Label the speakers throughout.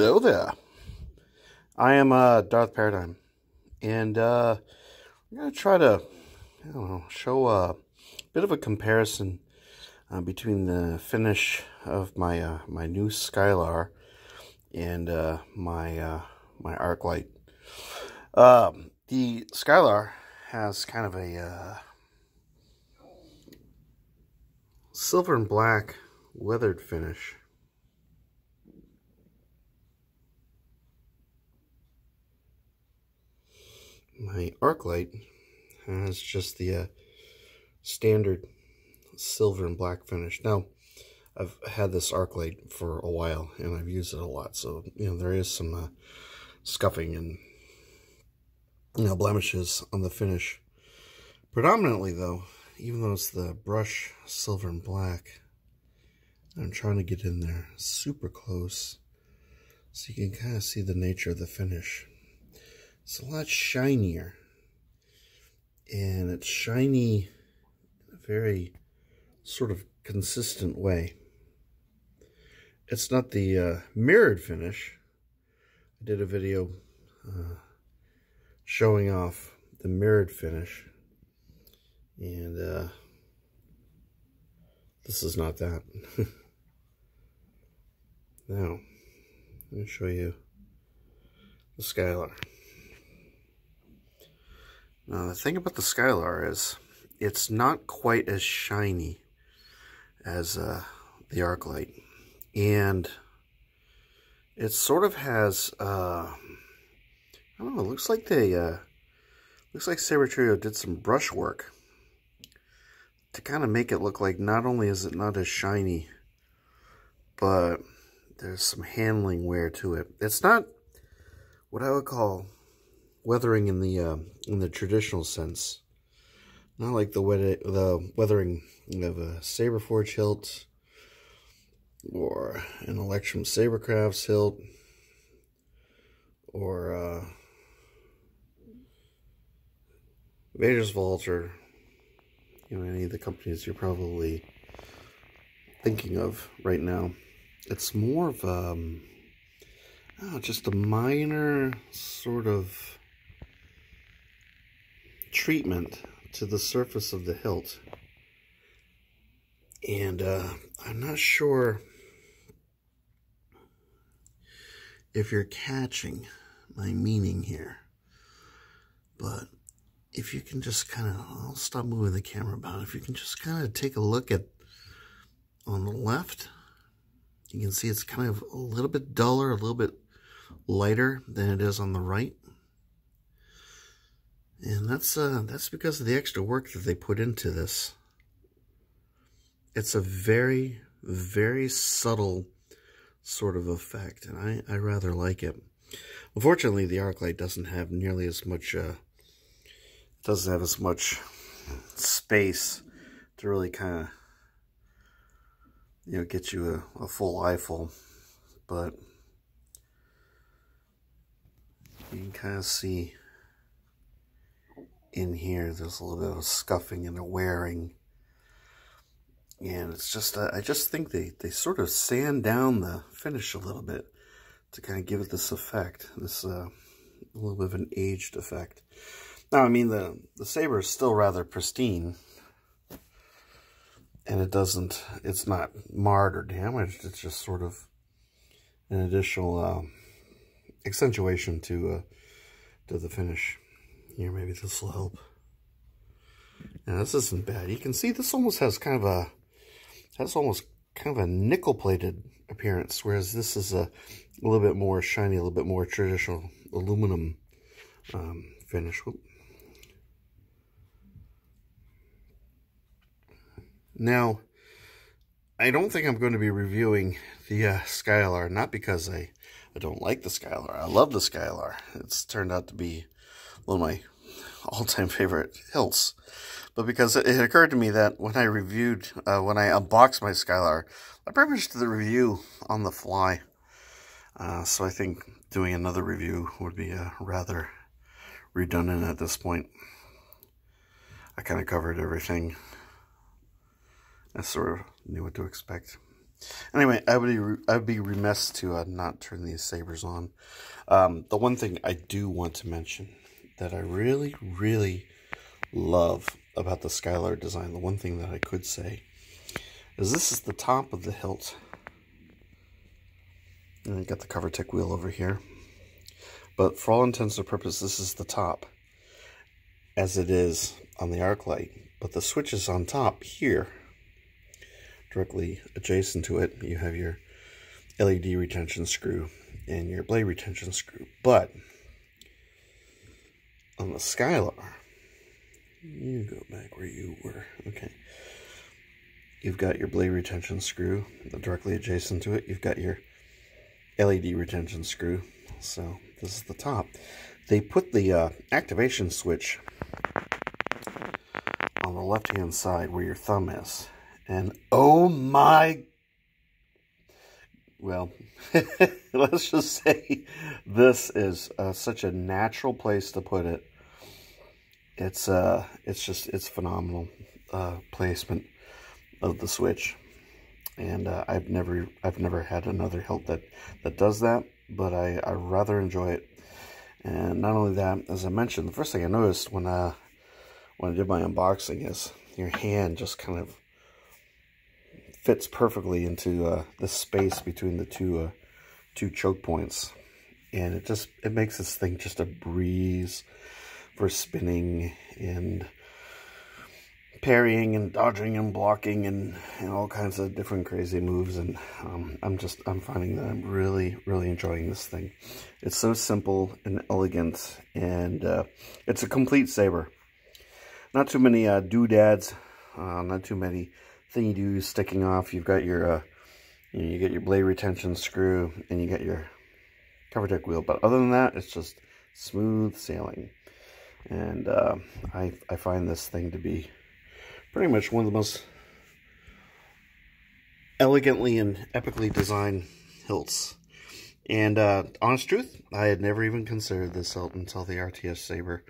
Speaker 1: Hello there. I am Darth Paradigm, and I'm gonna try to, I don't know, show a bit of a comparison between the finish of my my new Skylar and my Arclight. The Skylar has kind of a silver and black weathered finish. My Arclight has just the standard silver and black finish. Now, I've had this Arclight for a while, and I've used it a lot, so, there is some scuffing and, blemishes on the finish. Predominantly, though, even though it's the brush silver and black, I'm trying to get in there super close so you can kind of see the nature of the finish. It's a lot shinier, and it's shiny in a very sort of consistent way. It's not the mirrored finish. I did a video showing off the mirrored finish, and this is not that. Now, let me show you the Skylar. Now, the thing about the Skylar is it's not quite as shiny as the Arclight, and it sort of has I don't know, it looks like Sabertrio did some brush work to kind of make it look like not only is it not as shiny, but there's some handling wear to it. It's not what I would call weathering in the traditional sense. Not like the weathering of a Saberforge hilt or an Electrum Sabercraft's hilt or Vader's Vault, or any of the companies you're probably thinking of right now. It's more of just a minor sort of treatment to the surface of the hilt, and I'm not sure if you're catching my meaning here, but if you can just kind of, I'll stop moving the camera about, if you can just kind of take a look at on the left, you can see it's kind of a little bit duller, a little bit lighter than it is on the right. And that's because of the extra work that they put into this. It's a very, very subtle sort of effect, and I rather like it. Unfortunately, the Arclight doesn't have nearly as much, doesn't have as much space to really kind of, get you a full eyeful, but you can kind of see in here there's a little bit of scuffing and a wearing, and it's just I just think they sort of sand down the finish a little bit to kind of give it this effect, this a little bit of an aged effect. Now, I mean, the Saber is still rather pristine, and it's not marred or damaged. It's just sort of an additional accentuation to the finish. Here, maybe this will help. Now, this isn't bad. You can see this almost has kind of a nickel-plated appearance, whereas this is a little bit more shiny, a little bit more traditional aluminum finish. Now, I don't think I'm going to be reviewing the Skylar, not because I don't like the Skylar. I love the Skylar. It's turned out to be one of my all-time favorite hilts, but because it occurred to me that when I unboxed my Skylar, I pretty much did the review on the fly. So I think doing another review would be rather redundant at this point. I kind of covered everything. I sort of knew what to expect. Anyway, I'd be remiss to not turn these sabers on. The one thing I do want to mention that I really, really love about the Skylar design, the one thing that I could say, is this is the top of the hilt. And I got the cover tick wheel over here. But for all intents and purposes, this is the top, as it is on the arc light. But the switch is on top here. Directly adjacent to it, you have your LED retention screw and your blade retention screw. But on the Skylar, you go back where you were. Okay. You've got your blade retention screw directly adjacent to it. You've got your LED retention screw. So this is the top. They put the activation switch on the left-hand side where your thumb is. And oh my, well, let's just say this is such a natural place to put it. It's phenomenal placement of the switch, and I've never had another hilt that does that, but I rather enjoy it. And not only that, as I mentioned, the first thing I noticed when I did my unboxing is your hand just kind of fits perfectly into the space between the two choke points, and it makes this thing just a breeze for spinning and parrying and dodging and blocking and all kinds of different crazy moves. And I'm finding that I'm really enjoying this thing. It's so simple and elegant, and it's a complete saber. Not too many doodads, not too many thingy-doos sticking off. You've got your you get your blade retention screw and you get your cover tick wheel, but other than that, it's just smooth sailing. And I find this thing to be pretty much one of the most elegantly and epically designed hilts. And honest truth, I had never even considered this hilt until the RTS Saber,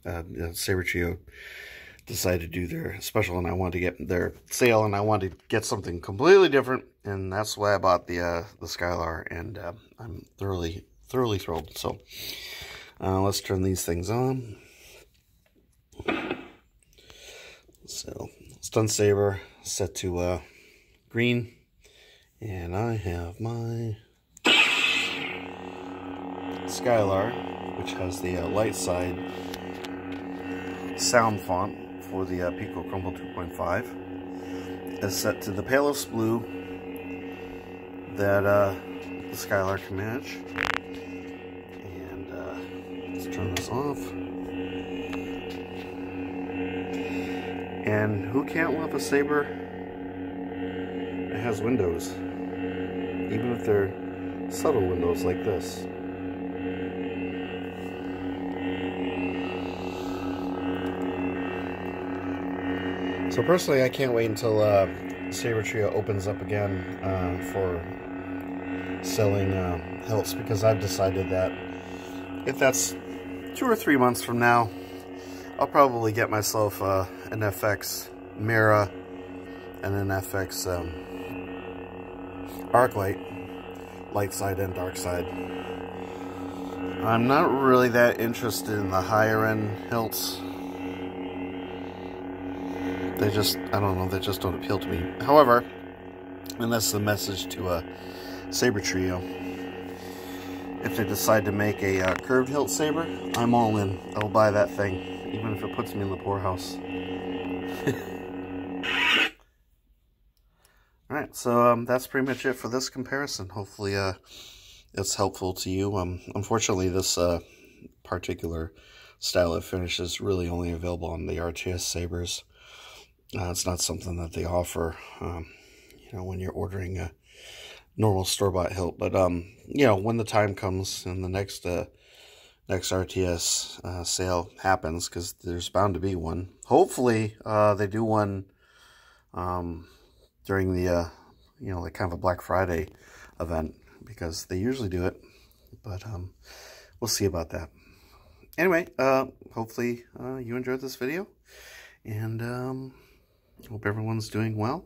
Speaker 1: Sabertrio decided to do their special, and I wanted to get their sale, and I wanted to get something completely different, and that's why I bought the Skylar, and I'm thoroughly thrilled. So let's turn these things on. So stun saber set to green, and I have my Skylar, which has the light side sound font for the Pico Crumble 2.5, is set to the palest blue that the Skylar can manage. And let's turn this off. And who can't love a saber that has windows, even if they're subtle windows like this? So personally, I can't wait until Sabertrio opens up again for selling hilts, because I've decided that if that's 2 or 3 months from now, I'll probably get myself an FX Mira and an FX arc light side and dark side. I'm not really that interested in the higher end hilts. They just, I don't know, they just don't appeal to me. However, and that's the message to Sabertrio, if they decide to make a curved hilt saber, I'm all in. I'll buy that thing, even if it puts me in the poorhouse. Alright, so that's pretty much it for this comparison. Hopefully it's helpful to you. Unfortunately, this particular style of finish is really only available on the RTS sabers. It's not something that they offer, you know, when you're ordering a normal store-bought hilt. But, you know, when the time comes and the next RTS sale happens, because there's bound to be one. Hopefully, they do one during the, you know, like kind of a Black Friday event, because they usually do it. But we'll see about that. Anyway, hopefully you enjoyed this video, and hope everyone's doing well.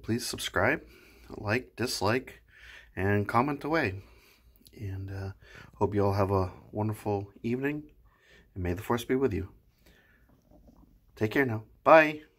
Speaker 1: please subscribe, like, dislike, and comment away. And hope you all have a wonderful evening, and may the force be with you. Take care now. Bye.